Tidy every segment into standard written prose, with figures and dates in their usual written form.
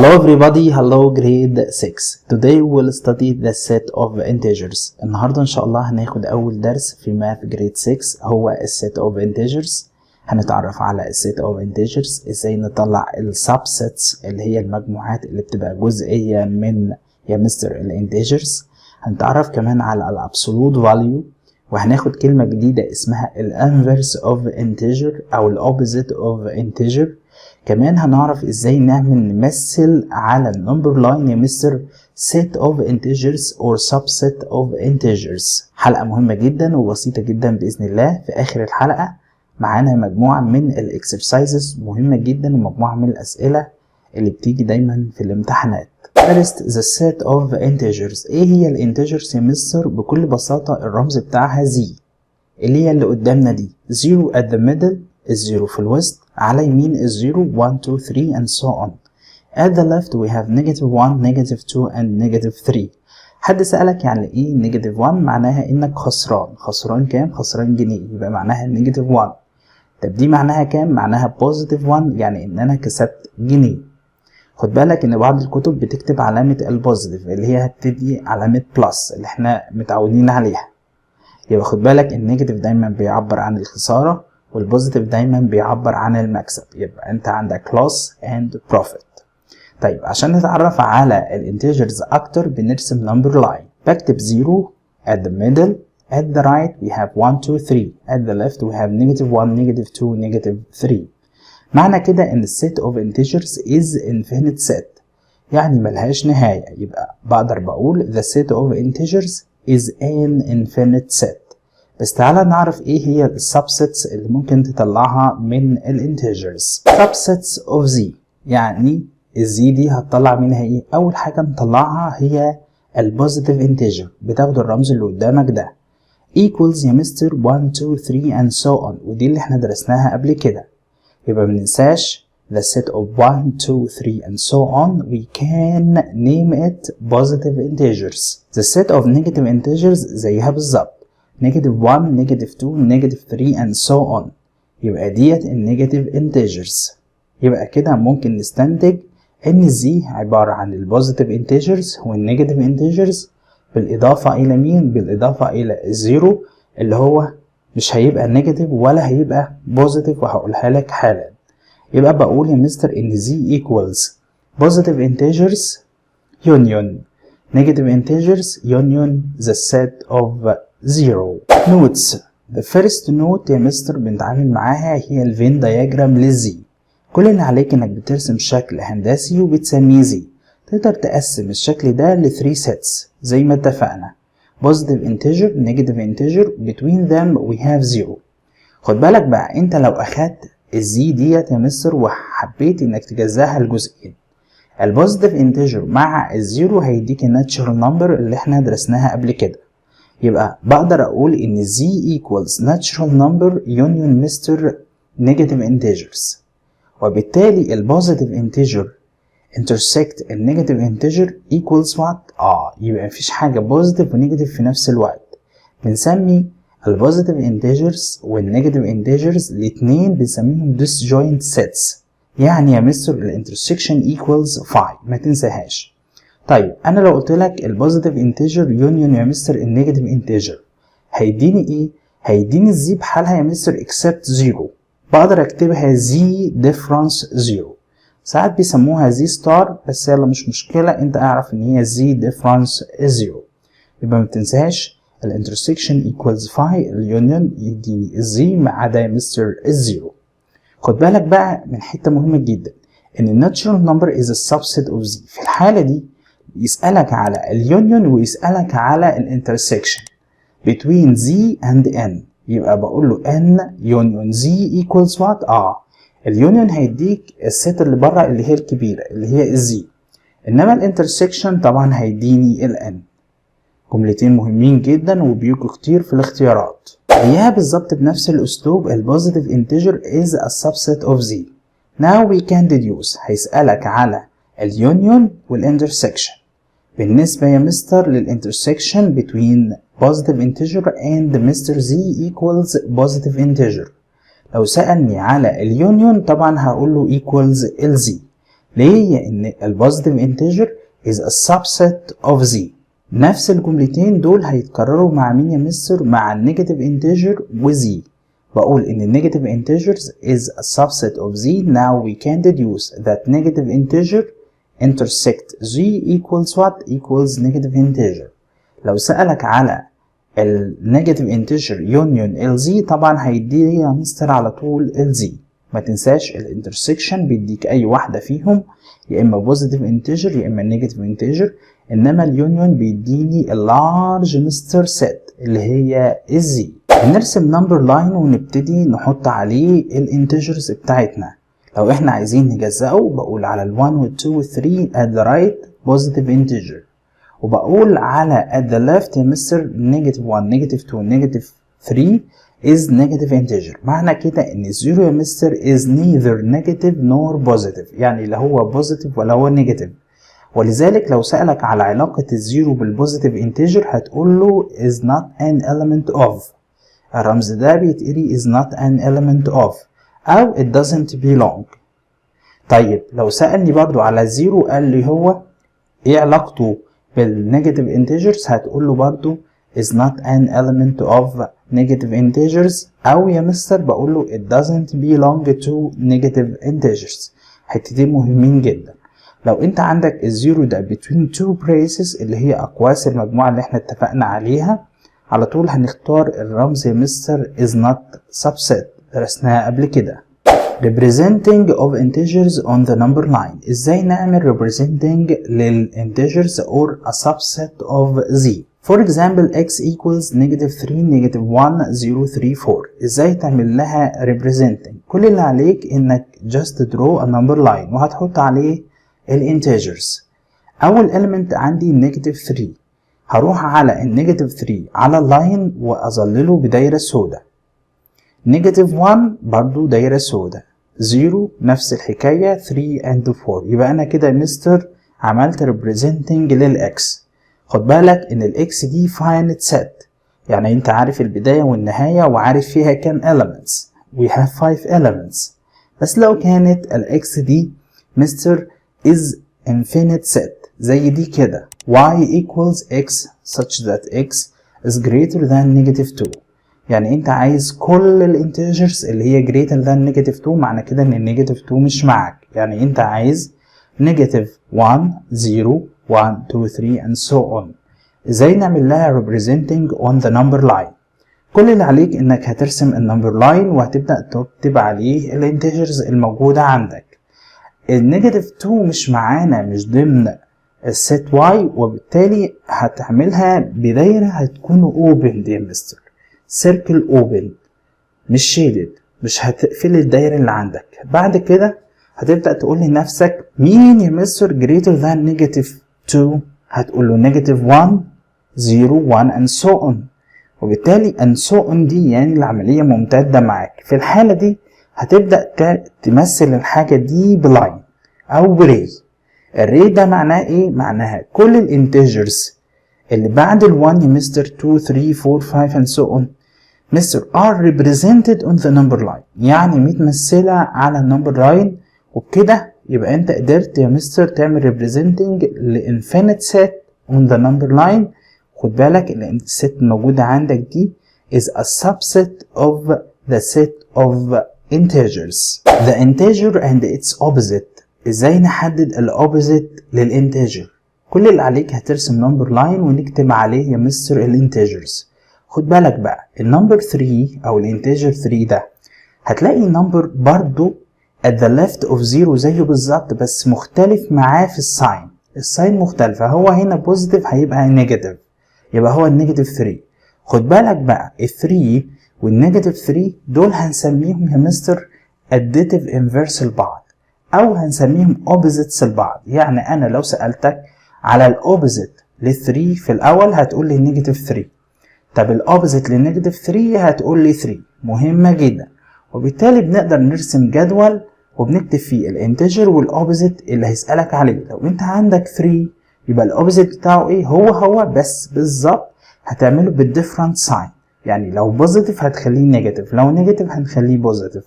Hello everybody, hello grade 6. Today we'll study the set of integers. النهاردة إن شاء الله هناخد أول درس في math grade 6 هو set of integers. هنتعرف على set of integers إزاي نطلع subsets اللي هي المجموعات اللي بتبقى جزئية من يا مستر integers. هنتعرف كمان على absolute value، وهناخد كلمة جديدة اسمها inverse of integer أو opposite of integer. كمان هنعرف ازاي نمثل على النمبر لاين يا مستر set of integers or subset of integers. حلقة مهمة جدا وبسيطة جدا بإذن الله. في آخر الحلقة معانا مجموعة من الاكسرسايزز مهمة جدا ومجموعة من الأسئلة اللي بتيجي دايما في الامتحانات. First the set of integers. ايه هي الانتجرز يا مستر؟ بكل بساطة الرمز بتاعها z اللي هي اللي قدامنا دي. 0 at the middle، الزيرو في الوسط، على يمين الزيرو 1 2 3 and so on. At the left we have -1 -2 and -3. حد سألك يعني ايه -1؟ معناها انك خسران. خسران كام؟ خسران جنيه، يبقى معناها -1. طب دي معناها كام؟ معناها +1، يعني ان انا كسبت جنيه. خد بالك ان بعض الكتب بتكتب علامة البوزيتيف اللي هي هتدي علامة بلس اللي احنا متعودين عليها. يبقى خد بالك النيجاتيف دايما بيعبر عن الخسارة والبوزيتيف دايما بيعبر عن المكسب. يبقى انت عندك loss and profit. طيب عشان نتعرف على الانتجرز اكتر بنرسم نمبر لاين. بكتب 0 at the middle، at the right we have 1 2 3، at the left we have -1 -2 -3. معنى كده ان السيت اوف انتجرز is infinite set، يعني ملهاش نهاية. يبقى بقدر بقول the set of integers is an infinite set. بس تعالى نعرف ايه هي السبسيتس اللي ممكن تطلعها من الانتجرز. subsets of z، يعني الزي دي هتطلع منها ايه؟ اول حاجة نطلعها هي البوزيتيف انتجر، بتاخد الرمز اللي قدامك ده equals يا مستر 1 2 3 and so on، ودي اللي احنا درسناها قبل كده. يبقى مننساش the set of 1 2 3 and so on we can name it positive integers. the set of negative integers زيها بالظبط -1 -2 -3 and so on، يبقى ديت النيجاتيف انتجرز. يبقى كده ممكن نستنتج ان الزي عبارة عن البوزيتيف انتجرز والنيجاتيف انتجرز بالاضافة الى مين؟ بالاضافة الى الزيرو اللي هو مش هيبقى نيجاتيف ولا هيبقى بوزيتيف، وهقولها لك حالا. يبقى بقول يا مستر ان زي equals positive integers union negative integers union the set of 0. notes. the first note يا مستر بنتعامل معاها هي الفين دياجرام للزي. كل اللي عليك انك بترسم شكل هندسي وبتسميه زي. تقدر تقسم الشكل ده ل 3 sets زي ما اتفقنا. positive integer negative integer between them we have 0. خد بالك بقى انت لو اخدت الزي ديت يا مستر وحبيت انك تجزاها لجزئين، البوزيتيف انتجر مع الزيرو هيديك الناتشرال نمبر اللي احنا درسناها قبل كده. يبقى بقدر اقول ان z equals natural number union Mr. negative integers، وبالتالي البوزيتيف انتجر intersect النيجاتيف انتجر equals what؟ يبقى مفيش حاجة بوزيتيف ونيجاتيف في نفس الوقت. بنسمي البوزيتيف انتجرز والنيجاتيف انتجرز الاتنين بنسميهم disjoint sets. يعني يا مستر الانترسكشن equals 5، ما تنساهاش. طيب انا لو قلت لك البوزيتيف انتجر يونيون يا مستر النيجاتيف انتجر هيديني ايه؟ هيديني الزي بحالها يا مستر اكسبت 0. بقدر اكتبها زي ديفرنس 0. ساعات بيسموها زي ستار، بس يلا مش مشكله، انت اعرف ان هي زي ديفرنس 0. يبقى ما تنساهاش الانترسكشن equals 5، اليونيون يديني الزي ما عدا يا مستر الزيرو. خد بالك بقى من حته مهمه جدا ان الناتشرال نمبر is a subset of z. في الحاله دي يسألك على اليونيون ويسألك على الانترسكشن between z and n. يبقى بقول له n union z equals what؟ اليونيون هيديك الست اللي بره اللي هي الكبيرة اللي هي الزي، انما الانترسكشن طبعا هيديني الn. جملتين مهمين جدا وبيجوا كتير في الاختيارات. هي بالظبط بنفس الاسلوب البوزيتيف انتجر is a subset of z. now we can deduce. هيسألك على اليونيون والانترسكشن. بالنسبة يا مستر للانترسكشن between positive integer and Mr. z equals positive integer. لو سألني على اليونيون طبعا هقول له equals الزي. ليه؟ لان البوزيتيف انتجر is a subset of z. نفس الجملتين دول هيتكرروا مع مين يا مستر؟ مع النيجاتيف انتجر و z. بقول ان النيجاتيف integers is a subset of z. Now we can deduce that negative integer intersect z equals what? Equals negative integer. لو سألك على النيجاتيف انتجر يونيون ال z طبعا هيديه يا مستر على طول ال z. ما تنساش الانترسكشن بيديك اي واحدة فيهم، يا اما بوزيتيف انتجر يا اما نيجاتيف انتجر، انما اليونيون بيديني اللارج مستر سيت اللي هي الزي. هنرسم نمبر لاين ونبتدي نحط عليه الانتجرز بتاعتنا. لو احنا عايزين نجزأه بقول على ال 1 وال 2 وال 3 at the right positive integer، وبقول على at the left يا مستر negative 1 negative 2 negative 3 is negative integer. معنى كده ان الزيرو يا مستر is neither negative nor positive، يعني لا هو positive ولا هو negative. ولذلك لو سألك على علاقة الزيرو بالبوزيتيف انتجر هتقول له is not an element of. الرمز ده بيتقري is not an element of أو it doesn't belong. طيب لو سألني برضو على الزيرو قال لي هو ايه علاقته بالنيجاتيف انتجرز، هتقول له برضو is not an element of negative integers، أو يا مستر بقول له it doesn't belong to negative integers. حتتين مهمين جدا. لو انت عندك الزيرو ده between two braces اللي هي اقواس المجموعة اللي احنا اتفقنا عليها، على طول هنختار الرمز يا مستر is not subset درسناها قبل كده. representing of integers on the number line. ازاي نعمل representing للintegers or a subset of z. For example x equals negative 3 negative 1 0 3 4. ازاي تعمل لها representing؟ كل اللي عليك انك just draw a number line وهتحط عليه الانتجرز. اول element عندي نيجاتيف 3، هروح على النيجاتيف 3 على اللاين واظلله بدايره سوداء. نيجاتيف 1 برضو دايره سوداء. 0 نفس الحكايه. 3 and 4. يبقى انا كده مستر عملت representing للاكس. خد بالك ان الاكس دي finite set، يعني انت عارف البدايه والنهايه وعارف فيها كام elements. we have 5 elements. بس لو كانت الاكس دي مستر is infinite set زي دي كده y equals x such that x is greater than negative 2، يعني انت عايز كل الانتجرز اللي هي greater than negative 2. معنى كده ان النيجاتيف 2 مش معاك، يعني انت عايز negative 1 0 1 2 3 and so on. ازاي نعمل لها representing on the number line؟ كل اللي عليك انك هترسم النمبر لاين وهتبدأ تكتب عليه الانتجرز الموجودة عندك. النيجاتيف 2 مش معانا، مش ضمن الست واي، وبالتالي هتعملها بدايره هتكون اوبن يا مستر. سيركل اوبن مش شيدد، مش هتقفل الدايره اللي عندك. بعد كده هتبدا تقول لنفسك مين يا مستر greater than نيجاتيف 2؟ هتقول له نيجاتيف 1 0 1 and so on. وبالتالي and so on دي يعني العمليه ممتده معاك. في الحاله دي هتبدأ تمثل الحاجة دي بلاين أو بري. الري ده معناه إيه؟ معناها كل الانتجرز اللي بعد ال1 يا مستر 2 3 4 5 and so on مستر are represented on the number line، يعني متمثلة على النمبر لاين. وبكده يبقى أنت قدرت يا مستر تعمل representing لإنفينيت set on the number line. خد بالك الست الموجودة عندك دي is a subset of the set of integers. The integer and its opposite. ازاي نحدد الopposite للانتجر؟ كل اللي عليك هترسم نمبر لاين ونكتب عليه يا مستر الانتجرز. خد بالك بقى النمبر 3 او الانتجر 3 ده هتلاقي نمبر برضو at the left of 0 زيه بالظبط، بس مختلف معاه في الساين. الساين مختلفة، هو هنا بوزيتيف هيبقى نيجاتيف، يبقى هو النيجاتيف 3. خد بالك بقى ال 3 والنيجاتيف 3 دول هنسميهم يا مستر additive inverse لبعض، او هنسميهم opposites لبعض. يعني انا لو سألتك على الاوبوزيت لل 3 في الاول هتقول لي نيجاتيف 3، طب الاوبوزيت للنيجاتيف 3 هتقول لي 3. مهمة جدا. وبالتالي بنقدر نرسم جدول وبنكتب فيه الانتجر والاوبوزيت اللي هيسألك عليه. لو انت عندك 3 يبقى الاوبوزيت بتاعه ايه؟ هو بس بالظبط هتعمله بالديفرنت ساين، يعني لو بوزيتيف هتخليه نيجاتيف، لو نيجاتيف هنخليه بوزيتيف.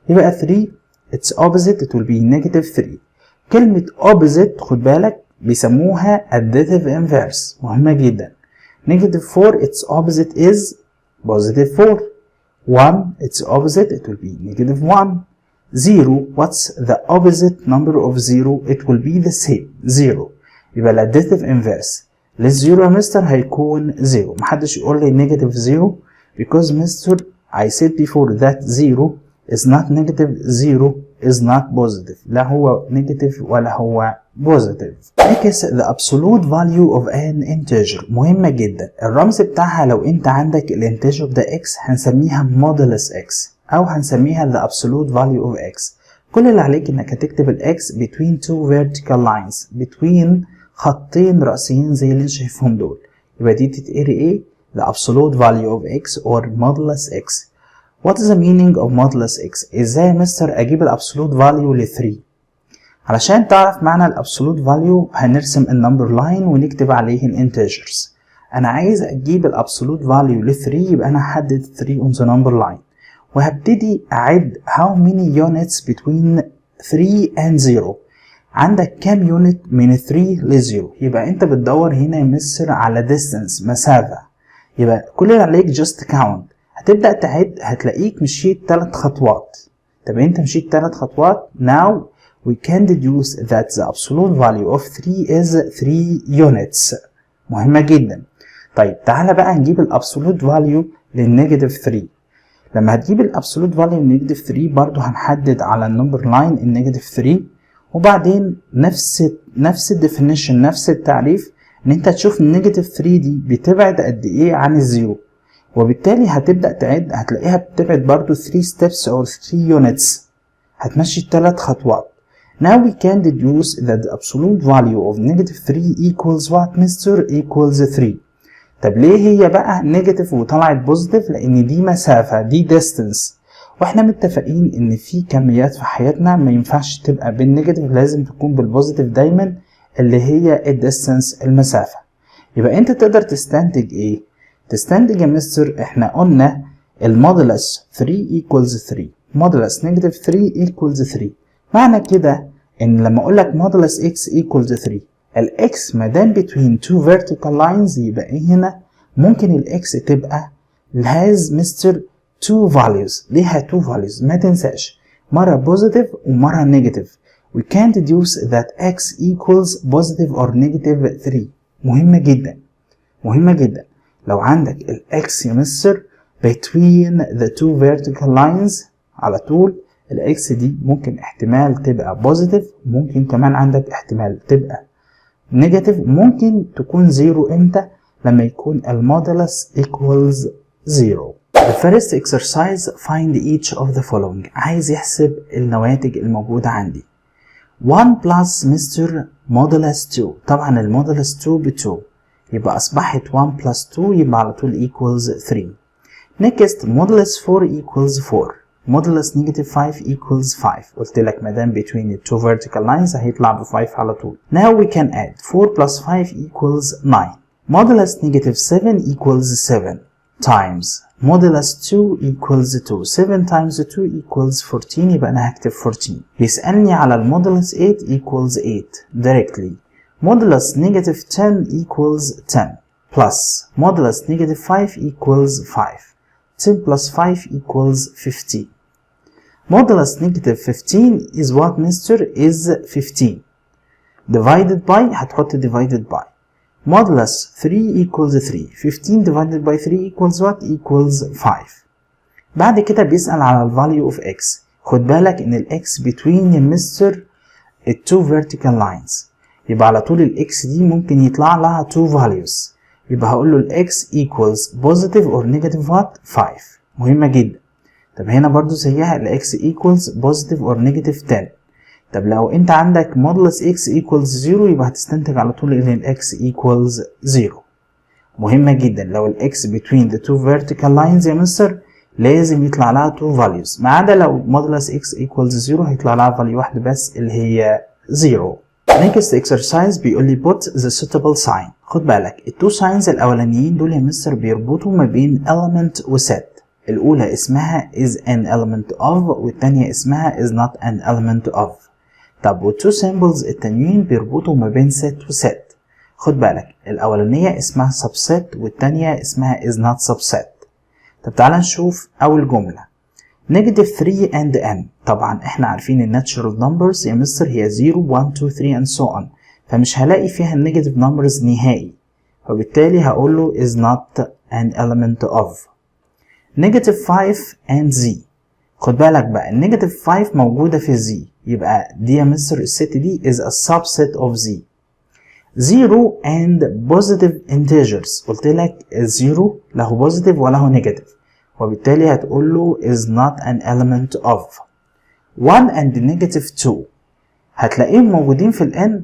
يبقى 3 its opposite it will be negative 3. كلمة opposite خد بالك بيسموها additive inverse، مهمة جدا. negative 4 its opposite is positive 4. 1 its opposite it will be negative 1. 0 what's the opposite number of 0 it will be the same 0. يبقى ال additive inverse للزيرو يا مستر هيكون 0. محدش يقول لي negative 0 because mister I said before that 0 is not negative 0 is not positive. لا هو negative ولا هو positive. Next the absolute value of an integer مهمة جدا. الرمز بتاعها لو انت عندك الانتجر ده x هنسميها modulus x او هنسميها the absolute value of x. كل اللي عليك انك هتكتب الاكس between two vertical lines between خطين رأسيين زي اللي انت شايفهم دول. يبقى دي تتقري ايه؟ the absolute value of x or modulus x. What is the meaning of modulus x؟ ازاي يا مستر اجيب الابسولوت فاليو ل 3؟ علشان تعرف معنى الابسولوت فاليو هنرسم النمبر لاين ونكتب عليه الانتجرز. انا عايز اجيب الابسولوت فاليو ل 3 يبقى انا هحدد 3 on the number line وهبتدي اعد how many units between 3 and 0. عندك كام يونت من 3 ل 0؟ يبقى انت بتدور هنا يا مستر على distance مسافة. يبقى كل اللي عليك just count. هتبدأ تعد هتلاقيك مشيت 3 خطوات. طب انت مشيت 3 خطوات. Now we can deduce that the absolute value of 3 is 3 units. مهمة جدا. طيب تعالى بقى نجيب الابسولوت فاليو للنيجاتيف 3. لما هتجيب الابسولوت فاليو للنيجاتيف 3 برضو هنحدد على النمبر لاين النيجاتيف 3 وبعدين نفس الديفينيشن نفس التعريف ان انت تشوف النيجاتيف 3 دي بتبعد قد ايه عن الزيرو وبالتالي هتبدأ تعد هتلاقيها بتبعد برضو 3 steps or 3 units. هتمشي 3 خطوات. Now we can deduce that the absolute value of negative 3 equals what mister equals 3. طب ليه هي بقى نيجاتيف وطلعت بوزيتيف؟ لان دي مسافة دي distance واحنا متفقين ان في كميات في حياتنا ما ينفعش تبقى بالنيجاتيف لازم تكون بالبوزيتيف دايما اللي هي الديستانس المسافة. يبقى انت تقدر تستنتج ايه؟ تستنتج يا مستر احنا قلنا المودولس 3 equals 3 مودولس نيجاتيف 3 equals 3. معنى كده ان لما اقول لك مودولس x equals 3 الاكس ما دام between two vertical lines يبقى ايه هنا؟ ممكن الاكس تبقى has مستر two values. ليها two values ما تنساش مرة positive ومرة negative. We can deduce that x equals positive or negative 3. مهمة جدا مهمة جدا. لو عندك الاكس يا مستر between the two vertical lines على طول الاكس دي ممكن احتمال تبقى positive ممكن كمان عندك احتمال تبقى negative ممكن تكون زيرو امتى؟ لما يكون المودولس equals 0. The first exercise find each of the following. عايز يحسب النواتج الموجودة عندي. 1 plus Mr. modulus 2. طبعا المودولس 2 ب 2 يبقى أصبحت 1 plus 2 يبقى على طول equals 3. Next modulus 4 equals 4. modulus negative 5 equals 5. قلت لك مادام between the two vertical lines هيطلع ب 5 على طول. Now we can add 4 plus 5 equals 9. modulus negative 7 equals 7 times modulus 2 equals 2. 7 times 2 equals 14 يبقى أنا هكتب 14. بيسألني على المودولس 8 equals 8 directly. modulus negative 10 equals 10 plus modulus negative 5 equals 5. 10 plus 5 equals 15. modulus negative 15 is what mister is 15 divided by هتحط divided by modulus 3 equals 3. 15 divided by 3 equals what? equals 5. بعد كده بيسأل على ال value of x. خد بالك ان ال x between يا مستر ال two vertical lines يبقى على طول ال x دي ممكن يطلع لها two values. يبقى هقول له ال x equals positive or negative what? 5. مهمة جدا. طب هنا برضو زيها ال x equals positive or negative 10. طب لو انت عندك modulus x equals 0 يبقى هتستنتج على طول ان ال x equals 0. مهمة جدا. لو ال x between the two vertical lines يا مستر لازم يطلع لها two values ما عدا لو modulus x equals 0 هيطلع لها value واحدة بس اللي هي 0. Next exercise بيقول لي put the suitable sign. خد بالك التو signs الأولانيين دول يا مستر بيربطوا ما بين element و set. الأولى اسمها is an element of والتانية اسمها is not an element of. طب والتو سيمبلز التانيين بيربطوا ما بين set وset. خد بالك الأولانية اسمها subset والتانية اسمها is not subset. طب تعالى نشوف أول جملة negative 3 and n. طبعا احنا عارفين ال natural numbers يا مستر هي 0 1 2 3 and so on، فمش هلاقي فيها النيجاتيف numbers نهائي، وبالتالي هقول له is not an element of. negative 5 and z. خد بالك بقى النيجاتيف 5 موجودة في z، يبقى دي يا مستر الست دي is a subset of z. 0 and positive integers. قلت لك الزيرو له positive وله negative، وبالتالي هتقول له is not an element of. 1 and negative 2 هتلاقيهم موجودين في ال n،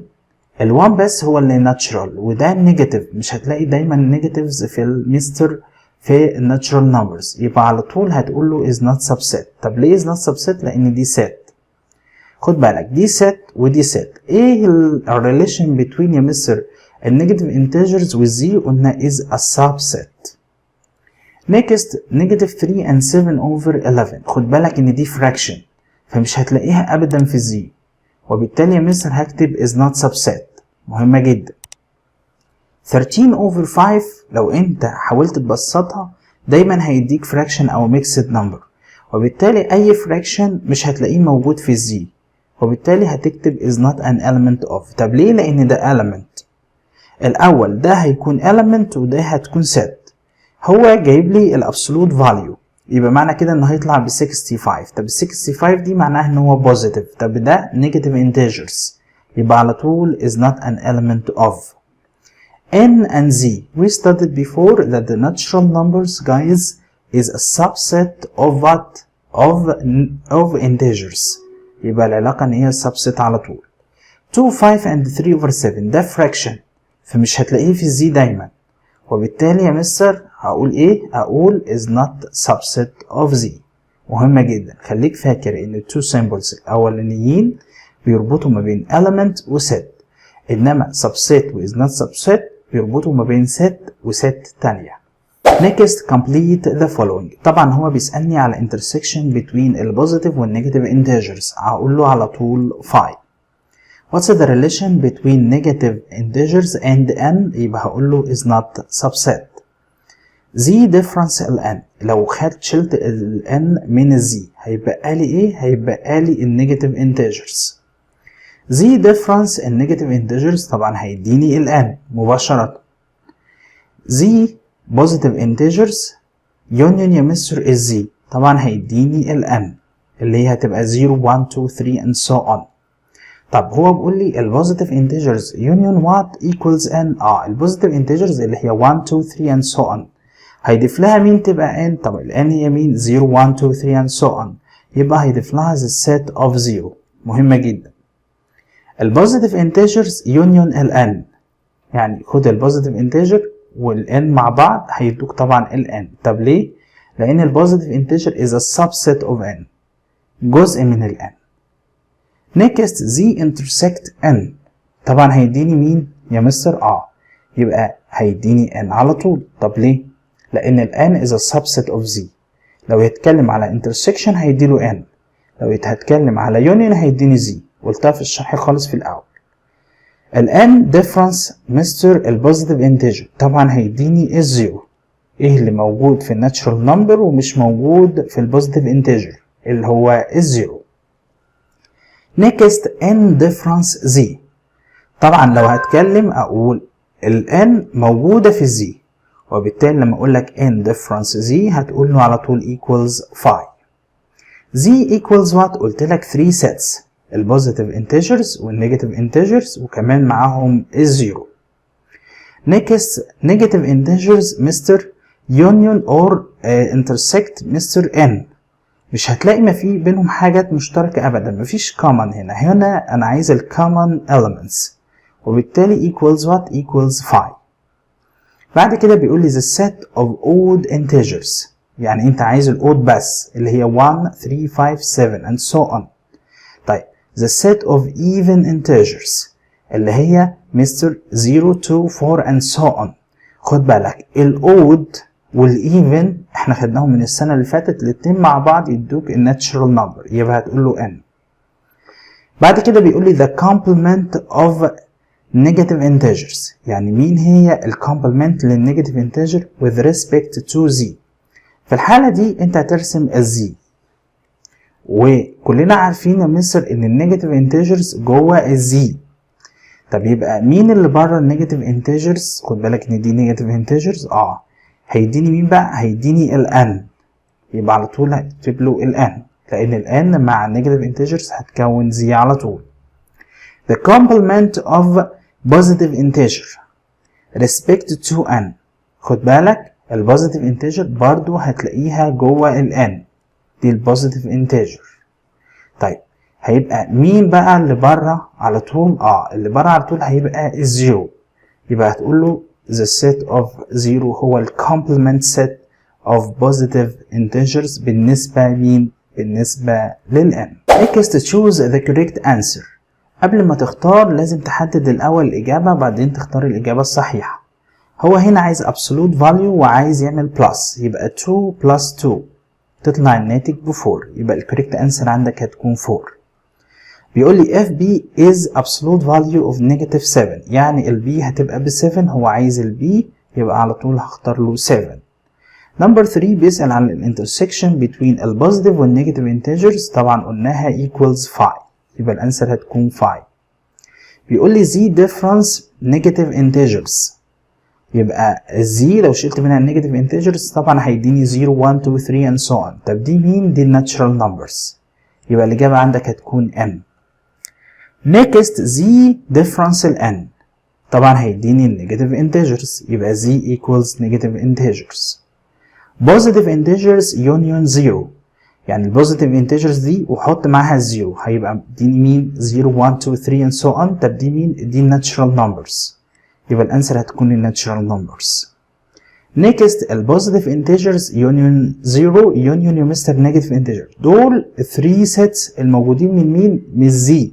ال 1 بس هو اللي natural وده negative، مش هتلاقي دايما negatives في المستر في الناتشرال نمبرز، يبقى على طول هتقول له is not subset. طب ليه is not subset؟ لأن دي set. خد بالك دي set ودي set. ايه ال relation between يا مستر النيجاتيف integers والزي؟ قلنا is a subset. next negative 3 and 7 over 11. خد بالك ان دي fraction فمش هتلاقيها ابدا في الزي، وبالتالي يا مستر هكتب is not subset. مهمة جدا. 13 over 5 لو انت حاولت تبسطها دايما هيديك fraction او mixed number، وبالتالي اي fraction مش هتلاقيه موجود في الزي، وبالتالي هتكتب is not an element of. طب ليه؟ لان ده element. الاول ده هيكون element وده هتكون set. هو جايب لي الابسولوت فاليو، يبقى معنى كده انه هيطلع ب 65. طب ال 65 دي معناها ان هو بوزيتيف، طب ده نيجاتيف انتجرز، يبقى على طول is not an element of. n and z. We studied before that the natural numbers guys is a subset of what? Of integers. يبقى العلاقة ان هي subset على طول. 2 5 and 3 over 7 ده fraction فمش هتلاقيه في الزي دايما، وبالتالي يا مستر هقول ايه؟ هقول is not subset of z. مهمة جدا، خليك فاكر ان التو سيمبلز الاولانيين بيربطوا ما بين element وset، انما subset و is not subset بيربطوا ما بين set وset تانية. next complete the following. طبعا هو بيسألني على intersection between ال positive وال negative integers، هقول له على طول 5. what's the relation between negative integers and n؟ يبقى هقول له is not subset. z difference ال n. لو شلت ال n من ال z هيبقى لي ايه؟ هيبقى لي ال negative integers. z difference ال negative integers طبعا هيديني ال n مباشرة. z positive integers union يا مستر ال z طبعا هيديني ال n اللي هي هتبقى 0 1 2 3 and so on. طب هو بيقول لي البوزيتيف انتجرز union what equals n. البوزيتيف انتجرز اللي هي 1 2 3 and so on هيضيف لها مين تبقى n؟ طب ال n هي مين؟ 0 1 2 3 and so on، يبقى هيضيف لها the set of 0. مهمة جدا. البوزيتيف انتجرز union ال n، يعني خد البوزيتيف انتجر وال n مع بعض هيدوك طبعا ال n. طب ليه؟ لأن البوزيتيف انتجر is a subset of n، جزء من ال n. next z intersect n. طبعا هيديني مين يا مستر؟ يبقى هيديني n على طول. طب ليه؟ لأن ال n is a subset of z. لو يتكلم على intersection هيديله n، لو هتكلم على union هيديني z. قلتها في الشرح خالص في الأول. ال n difference مستر البوزيتيف انتجر طبعا هيديني الزيرو. ايه اللي موجود في الناتشرال نمبر ومش موجود في البوزيتيف انتجر؟ اللي هو الزيرو. next n difference z. طبعا لو هتكلم اقول ال n موجودة في z، وبالتالي لما اقول لك n difference z هتقول له على طول equals 5. z equals what؟ قلت لك 3 sets، البوزيتيف انتجرز والنيجاتيف انتجرز وكمان معاهم الزيرو. next negative integers مستر union or intersect مستر n. مش هتلاقي ما في بينهم حاجات مشتركة ابدا، مفيش common هنا انا عايز ال common elements، وبالتالي equals what؟ equals 5. بعد كده بيقول لي the set of odd integers، يعني انت عايز ال odd بس اللي هي 1 3 5 7 and so on. طيب the set of even integers اللي هي مستر 0 2 4 and so on. خد بالك ال odd والايفن احنا خدناهم من السنة اللي فاتت، الاتنين مع بعض يدوك الناتشرال نمبر، يبقى هتقول له n. بعد كده بيقول لي the complement of negative integers. يعني مين هي الكومبلمنت للنيجاتيف انتجر with respect to z. في الحالة دي انت هترسم الزي، وكلنا عارفين يا مستر ان النيجاتيف انتجرز جوه الزي. طب يبقى مين اللي بره النيجاتيف انتجرز؟ خد بالك ان دي نيجاتيف انتجرز. هيديني مين بقى؟ هيديني الان. يبقى على طول هكتب له الان، لان الان مع النيجاتيف انتجرز هتكون زي على طول. the complement of positive integer respect to n. خد بالك البوزيتيف انتجر برضو هتلاقيها جوه الان، دي البوزيتيف انتجر. طيب هيبقى مين بقى اللي بره على طول؟ اللي بره على طول هيبقى الزيرو. يبقى هتقول له the set of zero هو ال complement set of positive integers بالنسبة مين؟ بالنسبة للn. Next choose the correct answer. قبل ما تختار لازم تحدد الأول الإجابة، بعدين تختار الإجابة الصحيحة. هو هنا عايز absolute value وعايز يعمل plus، يبقى 2 plus 2 تطلع الناتج ب 4. يبقى ال correct answer عندك هتكون 4. بيقول لي if b is absolute value of negative 7، يعني ال b هتبقى ب 7، هو عايز ال b يبقى على طول هختار له 7. نمبر 3 بيسأل عن ال intersection between ال positive وال negative integers، طبعا قلناها equals 5، يبقى الانسر هتكون 5. بيقول لي z difference negative integers، يبقى الزي لو شلت منها النيجاتيف انتجرز طبعا هيديني 0 1 2 3 and so on. طب دي مين؟ دي الناتشرال نمبرز، يبقى الإجابة عندك هتكون n. next z difference ال n، طبعا هيديني النيجاتيف انتجرز، يبقى z equals negative integers. positive integers union 0، يعني البوزيتيف انتجرز دي وحط معاها الزيرو هيبقى دي مين؟ 0 1 2 3 and so on. طب دي مين؟ دي الناتشرال نمبرز، يبقى الانسر هتكون الناتشرال نمبرز. next البوزيتيف انتجرز يونيون 0 يونيون يا مستر نيجاتيف انتجر، دول 3 سيتس الموجودين من مين؟ من الزي،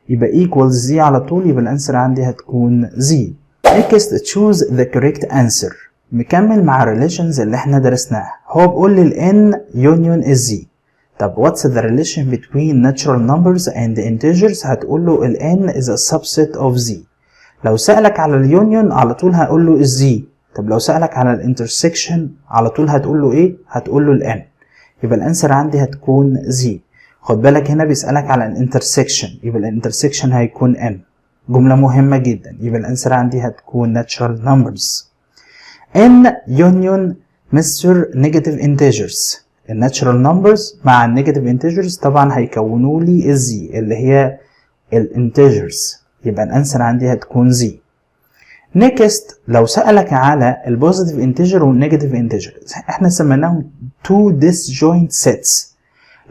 يبقى equals زي على طول، يبقى الانسر عندي هتكون زي. next choose the correct answer. مكمل مع الريليشنز اللي احنا درسناها. هو بيقول لي ال n union الزي. طب what's the relation between natural numbers and the integers؟ هتقول له ال n is a subset of z. لو سألك على اليونيون على طول هقول له الزي. طب لو سألك على الانترسكشن على طول هتقول له ايه؟ هتقول له الان. يبقى الانسر عندي هتكون زي. خد بالك هنا بيسألك على الانترسكشن، يبقى الانترسكشن هيكون ان. جملة مهمة جدا، يبقى الانسر عندي هتكون natural numbers. n union مستر negative integers، الناتشرال نمبرز مع النيجاتيف انتجرز طبعا هيكونوا لي الزي اللي هي الانتجرز، يبقى الانسر عندي هتكون زي. نيكست لو سألك على البوزيتيف انتجر والنيجاتيف انتجر، احنا سميناهم تو disjoint sets.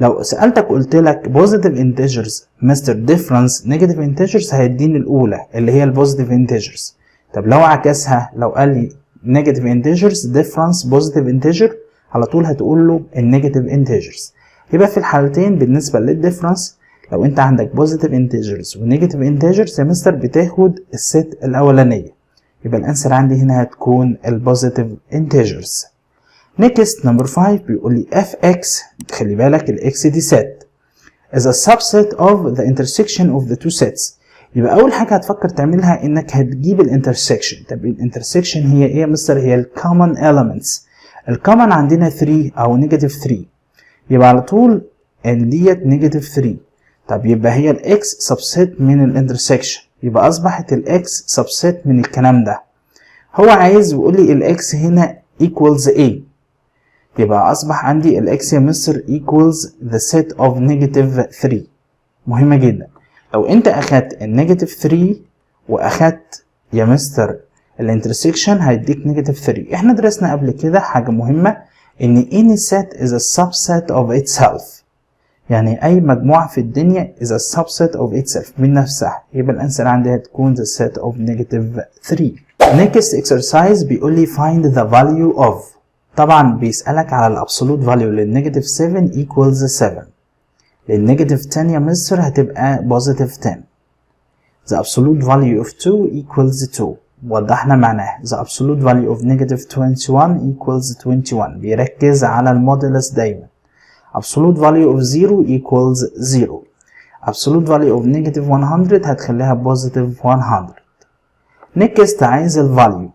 لو سألتك قلت لك بوزيتيف انتجرز مستر ديفرنس نيجاتيف انتجرز هيديني الاولى اللي هي البوزيتيف انتجرز. طب لو عكسها لو قال لي نيجاتيف انتجرز ديفرنس بوزيتيف انتجر على طول هتقول له النيجاتيف انتجرز. يبقى في الحالتين بالنسبه للديفرنس لو انت عندك بوزيتيف انتجرز ونيجاتيف انتجرز يا مستر بتاخد الست الاولانيه، يبقى الانسر عندي هنا هتكون البوزيتيف انتجرز. نيكست نمبر 5 بيقول لي اف اكس، خلي بالك الاكس دي set is a subset of the intersection of the two sets. يبقى اول حاجه هتفكر تعملها انك هتجيب الانترسكشن. طب الانترسكشن هي ايه يا مستر؟ هي الكومن elements. الكومن عندنا 3 او نيجاتيف 3، يبقى على طول ان ديت نيجاتيف 3. طب يبقى هي الاكس سبسيت من الانترسكشن، يبقى اصبحت الاكس سبسيت من الكلام ده. هو عايز يقول لي الاكس هنا equals a، يبقى اصبح عندي الاكس يا مستر equals the set of negative 3. مهمه جدا. لو انت اخدت النيجاتيف 3 واخدت يا مستر الانترسكشن هيديك نيجاتيف 3. احنا درسنا قبل كده حاجه مهمه ان any set is a subset of itself، يعني اي مجموعه في الدنيا is a subset of itself من نفسها، يبقى الانسر عندي هتكون the set of negative 3. next exercise بيقول لي find the value of، طبعا بيسالك على الابسولوت فاليو للنيجاتيف 7 equals 7. للنيجاتيف 10 يا مستر هتبقى بوزيتيف 10. the absolute value of 2 equals 2. وضحنا معناها the absolute value of negative 21 equals 21. بيركز على المودولس دايما. absolute value of 0 equals 0. absolute value of negative 100 هتخليها positive 100. next عايز الفاليو،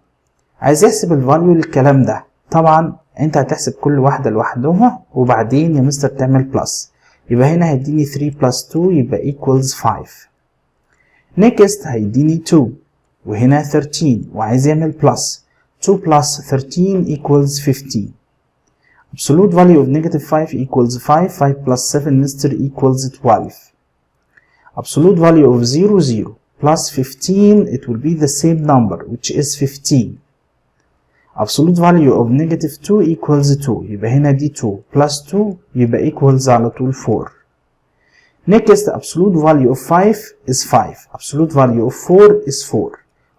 عايز يحسب الفاليو للكلام ده. طبعا انت هتحسب كل واحدة لوحدها وبعدين يا مستر تعمل بلس، يبقى هنا هيديني 3 plus 2 يبقى equals 5. next هيديني 2 وهنا 13 وعايز يعمل بلس، 2 plus 13 equals 15. absolute value of negative 5 equals 5, 5 plus 7 مستر equals 12. absolute value of 0 0 plus 15 it will be the same number which is 15. absolute value of negative 2 equals 2 يبقى هنا دي 2 plus 2 يبقى equals على طول 4. next absolute value of 5 is 5, absolute value of 4 is 4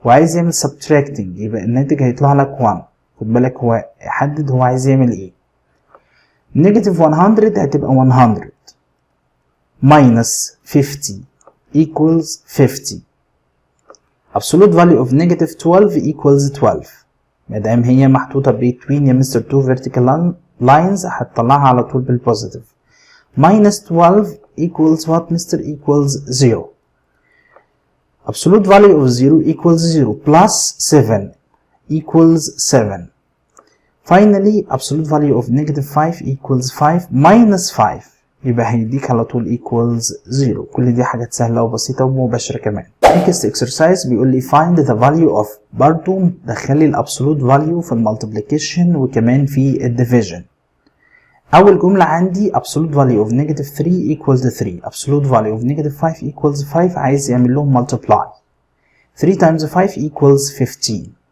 وعايز يعمل subtracting يبقى الناتج هيطلع لك 1. خد بالك هو يحدد هو عايز يعمل ايه. negative 100 هتبقى 100 minus 50 equals 50. absolute value of negative 12 equals 12. مادام هي محطوطة between يا مستر two vertical lines هتطلعها على طول بالبوزيتيف. minus 12 equals what مستر equals 0. absolute value of 0 equals 0 plus 7 equals 7. finally absolute value of negative 5 equals 5 minus 5 يبقى هيديك على طول equals 0. كل دي حاجات سهلة وبسيطة ومباشرة كمان. next exercise بيقول لي find the value of، برضو دخلي الابسولوت value في المالتيبليكيشن وكمان في الديفيجن. أول جملة عندي absolute value of negative 3 equals 3، absolute value of negative 5 equals 5، عايز يعمل لهم multiply. 3 times 5 equals 15.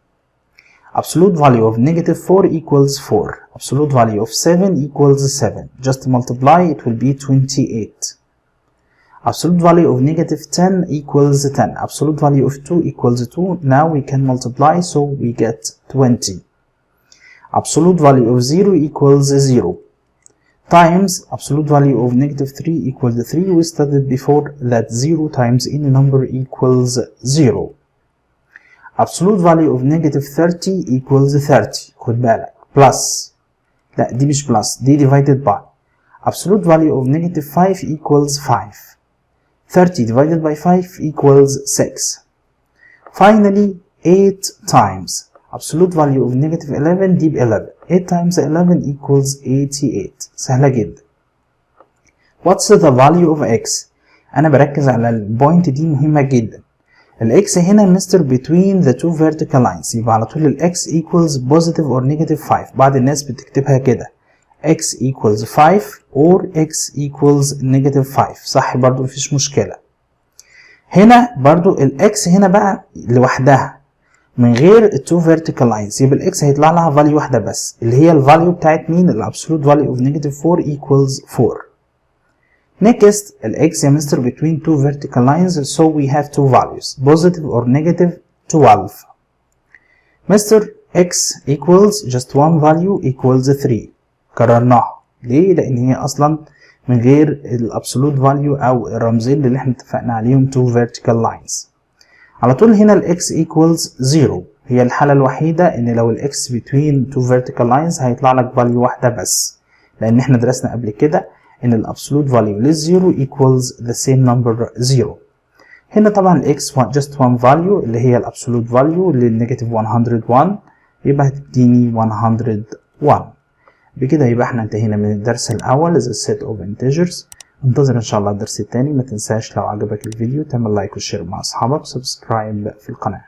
absolute value of negative 4 equals 4. absolute value of 7 equals 7. Just multiply, it will be 28. absolute value of negative 10 equals 10. absolute value of 2 equals 2. Now we can multiply, so we get 20. absolute value of 0 equals 0. Times absolute value of negative 3 equals 3. We studied before that 0 times any number equals 0. absolute value of negative 30 equals 30. خد بالك plus، لا دي مش plus، دي divided by. absolute value of negative 5 equals 5. 30 divided by 5 equals 6. finally 8 times absolute value of negative 11 دي ب 11. 8 times 11 equals 88. سهلة جدا. what's the value of x؟ أنا بركز على البوينت دي مهمة جدا. الاكس هنا مستر between the two vertical lines، يبقى على طول الاكس equals positive or negative 5. بعض الناس بتكتبها كده x equals 5 or x equals negative 5، صح برضو مفيش مشكلة. هنا برضو الاكس هنا بقى لوحدها من غير التو vertical lines، يبقى الاكس هيطلع لها فاليو واحدة بس اللي هي الفاليو بتاعت مين؟ الابسولوت value of negative 4 equals 4. next الاكس يا مستر between two vertical lines so we have two values positive or negative 12. مستر x equals just one value equals 3. كررناها ليه؟ لان هي اصلا من غير الابسولوت value او الرمزين اللي احنا اتفقنا عليهم two vertical lines. على طول هنا الاكس equals 0 هي الحالة الوحيدة ان لو الاكس between two vertical lines هيطلع لك value واحدة بس، لان احنا درسنا قبل كده ان الابسولوت value للزيرو equals the same number 0. هنا طبعا الاكس just one value اللي هي الابسولوت value للنيجاتيف 101 يبقى هتديني 101. بكده يبقى احنا انتهينا من الدرس الاول is a set of integers. انتظر ان شاء الله الدرس الثاني. ما تنساش لو عجبك الفيديو تعمل لايك وشير مع اصحابك وسبسكرايب في القناة.